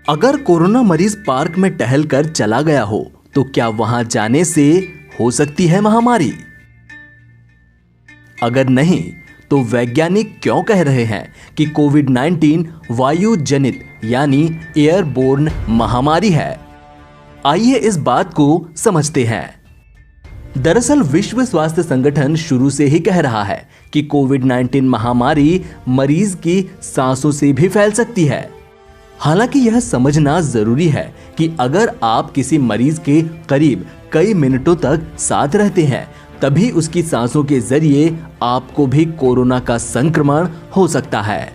अगर कोरोना मरीज पार्क में टहल कर चला गया हो तो क्या वहां जाने से हो सकती है महामारी? अगर नहीं तो वैज्ञानिक क्यों कह रहे हैं कि कोविड-19 वायु जनित यानी एयरबोर्न महामारी है? आइए इस बात को समझते हैं। दरअसल विश्व स्वास्थ्य संगठन शुरू से ही कह रहा है कि कोविड-19 महामारी मरीज की सांसों से भी फैल सकती है। हालांकि यह समझना जरूरी है कि अगर आप किसी मरीज के करीब कई मिनटों तक साथ रहते हैं तभी उसकी सांसों के जरिए आपको भी कोरोना का संक्रमण हो सकता है।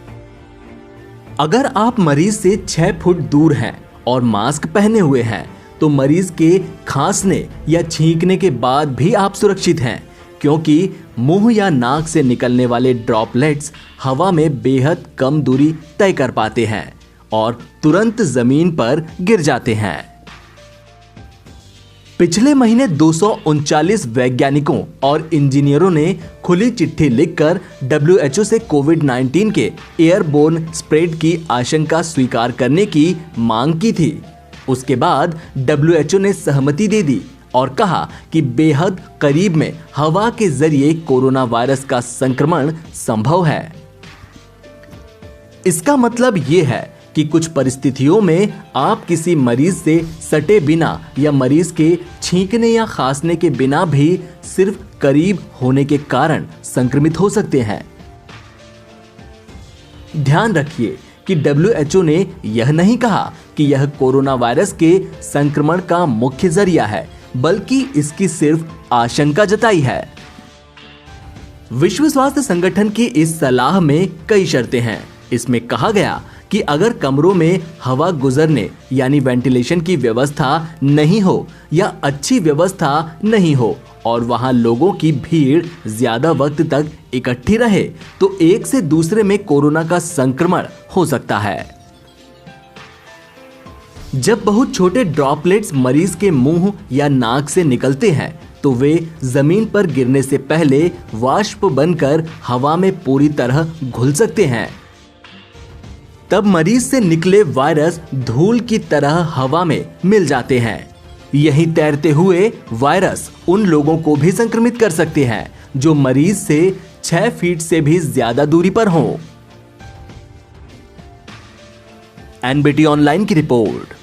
अगर आप मरीज से 6 फुट दूर हैं और मास्क पहने हुए हैं तो मरीज के खांसने या छींकने के बाद भी आप सुरक्षित हैं, क्योंकि मुंह या नाक से निकलने वाले ड्रॉपलेट्स हवा में बेहद कम दूरी तय कर पाते हैं और तुरंत जमीन पर गिर जाते हैं। पिछले महीने 239 वैज्ञानिकों और इंजीनियरों ने खुली चिट्ठी लिखकर WHO से कोविड-19 के एयरबोर्न स्प्रेड की आशंका स्वीकार करने की मांग की थी। उसके बाद WHO ने सहमति दे दी और कहा कि बेहद करीब में हवा के जरिए कोरोना वायरस का संक्रमण संभव है। इसका मतलब ये है कि कुछ परिस्थितियों में आप किसी मरीज से सटे बिना या मरीज के छींकने या खांसने के बिना भी सिर्फ करीब होने के कारण संक्रमित हो सकते हैं। ध्यान रखिए कि WHO ने यह नहीं कहा कि यह कोरोना वायरस के संक्रमण का मुख्य जरिया है, बल्कि इसकी सिर्फ आशंका जताई है। विश्व स्वास्थ्य संगठन की इस सलाह में कई शर्तें हैं। इसमें कहा गया कि अगर कमरों में हवा गुजरने यानी वेंटिलेशन की व्यवस्था नहीं हो या अच्छी व्यवस्था नहीं हो और वहां लोगों की भीड़ ज्यादा वक्त तक इकट्ठी रहे तो एक से दूसरे में कोरोना का संक्रमण हो सकता है। जब बहुत छोटे ड्रॉपलेट्स मरीज के मुंह या नाक से निकलते हैं तो वे जमीन पर गिरने से पहले वाष्प बनकर हवा में पूरी तरह घुल सकते हैं। तब मरीज से निकले वायरस धूल की तरह हवा में मिल जाते हैं। यहीं तैरते हुए वायरस उन लोगों को भी संक्रमित कर सकते हैं जो मरीज से 6 फीट से भी ज्यादा दूरी पर हों। NBT ऑनलाइन की रिपोर्ट।